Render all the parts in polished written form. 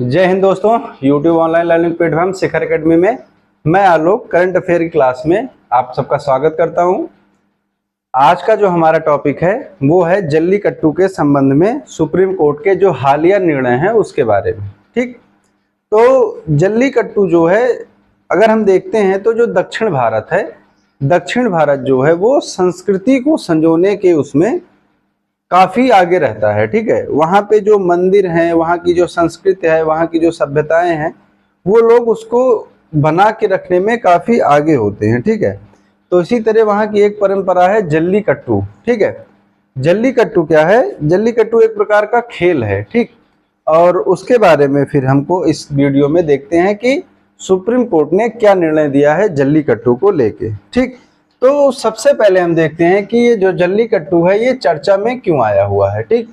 जय हिंद दोस्तों। YouTube online learning platform शिखर academy में मैं आलोक करंट अफेयर की क्लास में आप सबका स्वागत करता हूं। आज का जो हमारा टॉपिक है वो है जल्लीकट्टू के संबंध में सुप्रीम कोर्ट के जो हालिया निर्णय हैं उसके बारे में। ठीक, तो जल्लीकट्टू जो है अगर हम देखते हैं तो जो दक्षिण भारत है, दक्षिण भारत जो है वो संस्कृति को संजोने के उसमें काफी आगे रहता है। ठीक है, वहाँ पे जो मंदिर हैं, वहाँ की जो संस्कृति है, वहाँ की जो सभ्यताएं हैं, वो लोग उसको बना के रखने में काफी आगे होते हैं। ठीक है, तो इसी तरह वहाँ की एक परंपरा है जल्लीकट्टू। ठीक है, जल्लीकट्टू क्या है? जल्लीकट्टू एक प्रकार का खेल है। ठीक, और उसके बारे में फिर हमको इस वीडियो में देखते हैं कि सुप्रीम कोर्ट ने क्या निर्णय दिया है जल्लीकट्टू को लेके। ठीक, तो सबसे पहले हम देखते हैं कि ये जो जल्लीकट्टू है ये चर्चा में क्यों आया हुआ है। ठीक,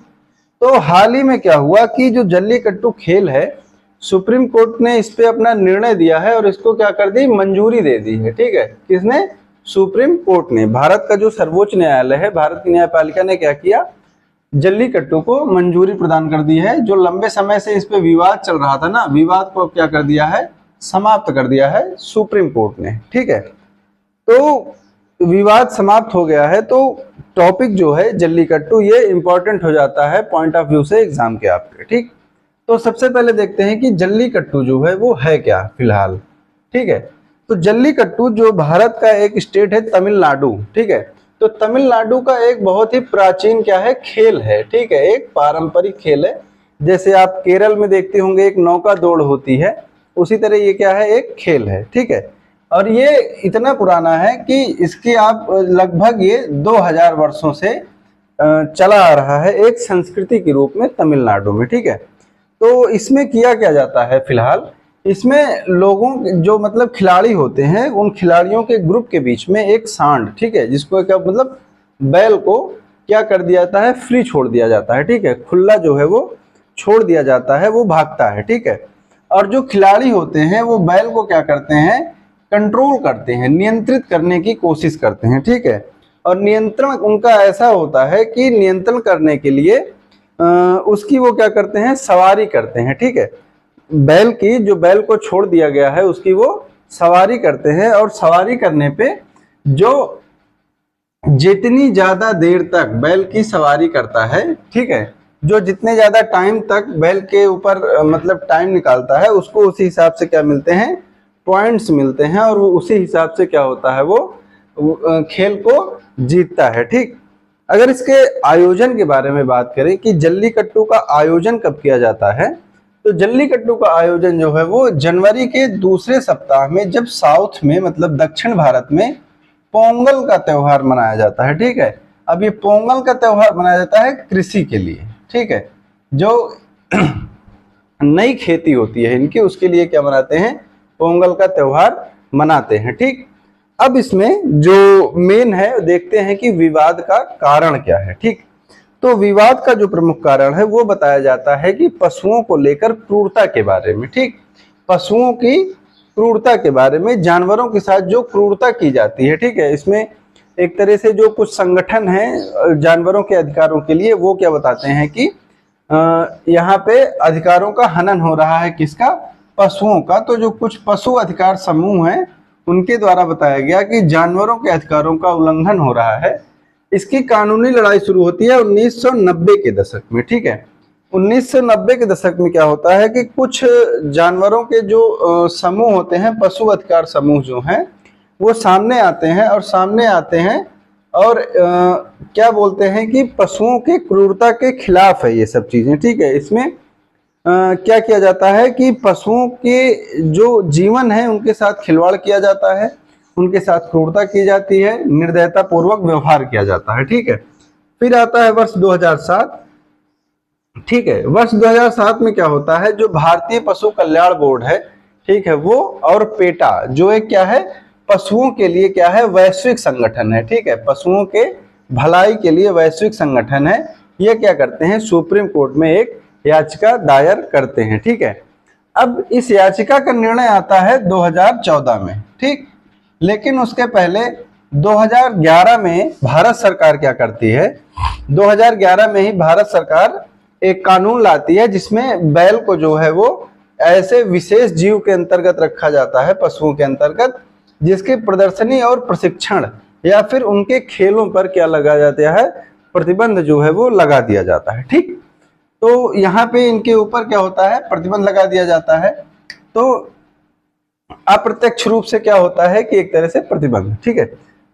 तो हाल ही में क्या हुआ कि जो जल्लीकट्टू खेल है, सुप्रीम कोर्ट ने इस पे अपना निर्णय दिया है और इसको क्या कर दी, मंजूरी दे दी है। ठीक है, किसने? सुप्रीम कोर्ट ने। भारत का जो सर्वोच्च न्यायालय है, भारत की न्यायपालिका ने क्या किया, जल्लीकट्टू को मंजूरी प्रदान कर दी है। जो लंबे समय से इस पे विवाद चल रहा था ना, विवाद को अब क्या कर दिया है, समाप्त कर दिया है सुप्रीम कोर्ट ने। ठीक है, तो विवाद समाप्त हो गया है, तो टॉपिक जो है जल्लीकट्टू ये इंपॉर्टेंट हो जाता है पॉइंट ऑफ व्यू से एग्जाम के आपके। ठीक, तो सबसे पहले देखते हैं कि जल्लीकट्टू जो है वो है क्या फिलहाल। ठीक है, तो जल्लीकट्टू जो भारत का एक स्टेट है तमिलनाडु। ठीक है, तो तमिलनाडु का एक बहुत ही प्राचीन क्या है, खेल है। ठीक है, एक पारंपरिक खेल है। जैसे आप केरल में देखते होंगे एक नौका दौड़ होती है, उसी तरह ये क्या है, एक खेल है। ठीक है, और ये इतना पुराना है कि इसकी आप लगभग ये 2000 वर्षों से चला आ रहा है एक संस्कृति के रूप में तमिलनाडु में। ठीक है, तो इसमें किया क्या जाता है फिलहाल, इसमें लोगों जो मतलब खिलाड़ी होते हैं, उन खिलाड़ियों के ग्रुप के बीच में एक सांड, ठीक है, जिसको क्या मतलब बैल को क्या कर दिया जाता है, फ्री छोड़ दिया जाता है। ठीक है, खुला जो है वो छोड़ दिया जाता है, वो भागता है। ठीक है, और जो खिलाड़ी होते हैं वो बैल को क्या करते हैं, कंट्रोल करते हैं, नियंत्रित करने की कोशिश करते हैं। ठीक है, और नियंत्रण उनका ऐसा होता है कि नियंत्रण करने के लिए उसकी वो क्या करते हैं, सवारी करते हैं। ठीक है, बैल की, जो बैल को छोड़ दिया गया है उसकी वो सवारी करते हैं, और सवारी करने पे जो जितनी ज्यादा देर तक बैल की सवारी करता है, ठीक है, जो जितने ज्यादा टाइम तक बैल के ऊपर मतलब टाइम निकालता है, उसको उसी हिसाब से क्या मिलते हैं, पॉइंट्स मिलते हैं, और वो उसी हिसाब से क्या होता है, वो खेल को जीतता है। ठीक, अगर इसके आयोजन के बारे में बात करें कि जल्लीकट्टू का आयोजन कब किया जाता है, तो जल्लीकट्टू का आयोजन जो है वो जनवरी के दूसरे सप्ताह में, जब साउथ में मतलब दक्षिण भारत में पोंगल का त्योहार मनाया जाता है। ठीक है, अब ये पोंगल का त्योहार मनाया जाता है कृषि के लिए। ठीक है, जो नई खेती होती है इनकी, उसके लिए क्या मनाते हैं, पोंगल का त्योहार मनाते हैं। ठीक, अब इसमें जो मेन है देखते हैं कि विवाद का कारण क्या है। ठीक, तो विवाद का जो प्रमुख कारण है वो बताया जाता है कि पशुओं को लेकर क्रूरता के बारे में। ठीक, पशुओं की क्रूरता के बारे में, जानवरों के साथ जो क्रूरता की जाती है। ठीक है, इसमें एक तरह से जो कुछ संगठन हैं जानवरों के अधिकारों के लिए, वो क्या बताते हैं कि यहाँ पे अधिकारों का हनन हो रहा है, किसका, पशुओं का। तो जो कुछ पशु अधिकार समूह हैं उनके द्वारा बताया गया कि जानवरों के अधिकारों का उल्लंघन हो रहा है। इसकी कानूनी लड़ाई शुरू होती है 1990 के दशक में। ठीक है, 1990 के दशक में क्या होता है कि कुछ जानवरों के जो समूह होते हैं, पशु अधिकार समूह जो हैं, वो सामने आते हैं और क्या बोलते हैं कि पशुओं के क्रूरता के खिलाफ है ये सब चीजें। ठीक है, इसमें क्या किया जाता है कि पशुओं के जो जीवन है उनके साथ खिलवाड़ किया जाता है, उनके साथ क्रूरता की जाती है, निर्दयता पूर्वक व्यवहार किया जाता है। ठीक है, फिर आता है वर्ष 2007। ठीक है, वर्ष 2007 में क्या होता है, जो भारतीय पशु कल्याण बोर्ड है, ठीक है, वो और पेटा जो एक क्या है, पशुओं के लिए क्या है, वैश्विक संगठन है। ठीक है, पशुओं के भलाई के लिए वैश्विक संगठन है। ये क्या करते हैं, सुप्रीम कोर्ट में एक याचिका दायर करते हैं। ठीक है, अब इस याचिका का निर्णय आता है 2014 में। ठीक, लेकिन उसके पहले 2011 में भारत सरकार क्या करती है, 2011 में ही भारत सरकार एक कानून लाती है जिसमें बैल को जो है वो ऐसे विशेष जीव के अंतर्गत रखा जाता है, पशुओं के अंतर्गत, जिसके प्रदर्शनी और प्रशिक्षण या फिर उनके खेलों पर क्या लगा जाता है, प्रतिबंध जो है वो लगा दिया जाता है। ठीक, तो यहाँ पे इनके ऊपर क्या होता है, प्रतिबंध लगा दिया जाता है। तो अप्रत्यक्ष रूप से क्या होता है कि एक तरह से प्रतिबंध। ठीक है,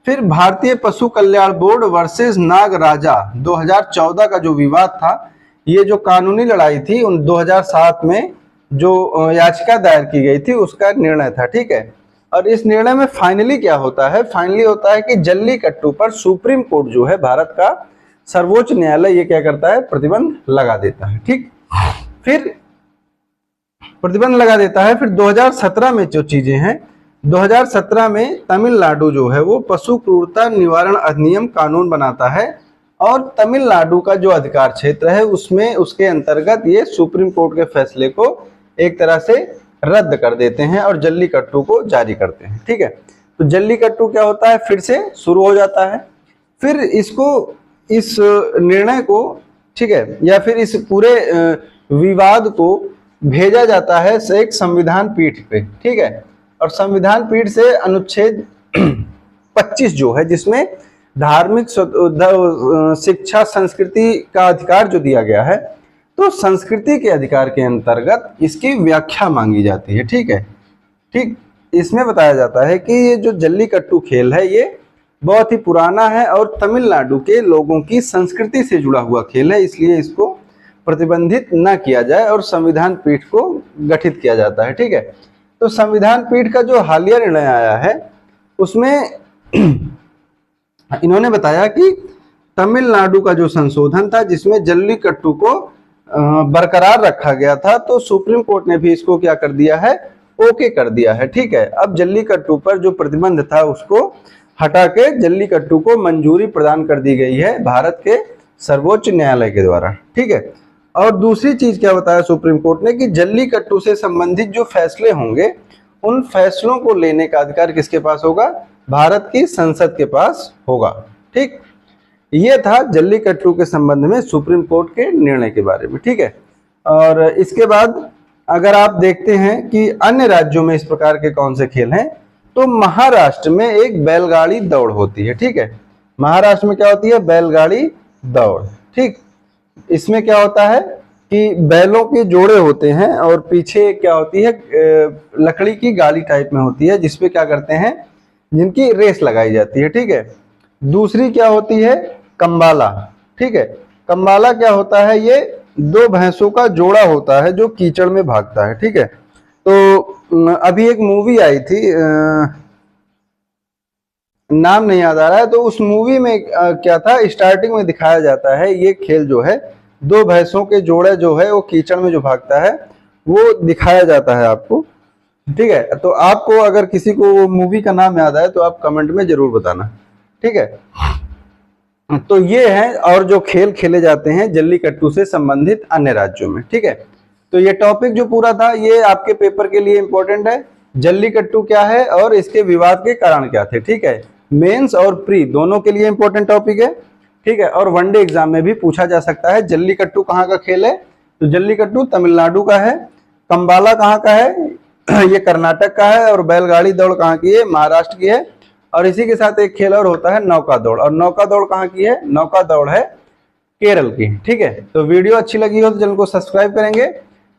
फिर भारतीय पशु कल्याण बोर्ड वर्सेस नागराजा 2014 का जो विवाद था, ये जो कानूनी लड़ाई थी उन 2007 में जो याचिका दायर की गई थी उसका निर्णय था। ठीक है, और इस निर्णय में फाइनली क्या होता है, फाइनली होता है कि जल्लीकट्टू पर सुप्रीम कोर्ट जो है, भारत का सर्वोच्च न्यायालय, ये क्या करता है, प्रतिबंध लगा देता है। ठीक, फिर प्रतिबंध लगा देता है। फिर 2017 में जो चीजें हैं, 2017 में तमिलनाडु जो है वो पशु क्रूरता निवारण अधिनियम कानून बनाता है और तमिलनाडु का जो अधिकार क्षेत्र है उसमें, उसके अंतर्गत ये सुप्रीम कोर्ट के फैसले को एक तरह से रद्द कर देते हैं और जल्लीकट्टू को जारी करते हैं। ठीक है, तो जल्लीकट्टू क्या होता है, फिर से शुरू हो जाता है। फिर इसको, इस निर्णय को, ठीक है, या फिर इस पूरे विवाद को भेजा जाता है एक संविधान पीठ पे। ठीक है, और संविधान पीठ से अनुच्छेद 25 जो है, जिसमें धार्मिक शिक्षा संस्कृति का अधिकार जो दिया गया है, तो संस्कृति के अधिकार के अंतर्गत इसकी व्याख्या मांगी जाती है। ठीक है, ठीक, इसमें बताया जाता है कि ये जो जल्लीकट्टू खेल है ये बहुत ही पुराना है और तमिलनाडु के लोगों की संस्कृति से जुड़ा हुआ खेल है, इसलिए इसको प्रतिबंधित न किया जाए और संविधान पीठ को गठित किया जाता है। ठीक है, तो संविधान पीठ का जो हालिया निर्णय आया है उसमें इन्होंने बताया कि तमिलनाडु का जो संशोधन था जिसमें जल्लीकट्टू को बरकरार रखा गया था, तो सुप्रीम कोर्ट ने भी इसको क्या कर दिया है, ओके कर दिया है। ठीक है, अब जल्लीकट्टू पर जो प्रतिबंध था उसको हटा के जल्लीकट्टू को मंजूरी प्रदान कर दी गई है भारत के सर्वोच्च न्यायालय के द्वारा। ठीक है, और दूसरी चीज क्या बताया सुप्रीम कोर्ट ने कि जल्लीकट्टू से संबंधित जो फैसले होंगे उन फैसलों को लेने का अधिकार किसके पास होगा, भारत की संसद के पास होगा। ठीक, ये था जल्लीकट्टू के संबंध में सुप्रीम कोर्ट के निर्णय के बारे में। ठीक है, और इसके बाद अगर आप देखते हैं कि अन्य राज्यों में इस प्रकार के कौन से खेल हैं, तो महाराष्ट्र में एक बैलगाड़ी दौड़ होती है। ठीक है, महाराष्ट्र में क्या होती है, बैलगाड़ी दौड़। ठीक, इसमें क्या होता है कि बैलों के जोड़े होते हैं और पीछे क्या होती है, लकड़ी की गाड़ी टाइप में होती है जिसपे क्या करते हैं, जिनकी रेस लगाई जाती है। ठीक है, दूसरी क्या होती है, कंबाला। ठीक है, कंबाला क्या होता है, ये दो भैंसों का जोड़ा होता है जो कीचड़ में भागता है। ठीक है, तो अभी एक मूवी आई थी, नाम नहीं याद आ रहा है, तो उस मूवी में क्या था, स्टार्टिंग में दिखाया जाता है ये खेल जो है, दो भैंसों के जोड़े जो है वो कीचड़ में जो भागता है वो दिखाया जाता है आपको। ठीक है, तो आपको अगर किसी को वो मूवी का नाम याद आए तो आप कमेंट में जरूर बताना। ठीक है, तो ये है और जो खेल खेले जाते हैं जल्लीकट्टू से संबंधित अन्य राज्यों में। ठीक है, तो ये टॉपिक जो पूरा था ये आपके पेपर के लिए इंपॉर्टेंट है, जल्लीकट्टू क्या है और इसके विवाद के कारण क्या थे। ठीक है, मेंस और प्री दोनों के लिए इंपॉर्टेंट टॉपिक है। ठीक है, और वनडे एग्जाम में भी पूछा जा सकता है जल्लीकट्टू कहाँ का खेल है, तो जल्लीकट्टू तमिलनाडु का है। कंबाला कहाँ का है, ये कर्नाटक का है। और बैलगाड़ी दौड़ कहाँ की है, महाराष्ट्र की है। और इसी के साथ एक खेल और होता है नौका दौड़, और नौका दौड़ कहाँ की है, नौका दौड़ है केरल की। ठीक है, तो वीडियो अच्छी लगी हो तो चैनल को सब्सक्राइब करेंगे,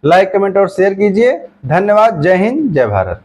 लाइक कमेंट और शेयर कीजिए। धन्यवाद, जय हिंद, जय भारत।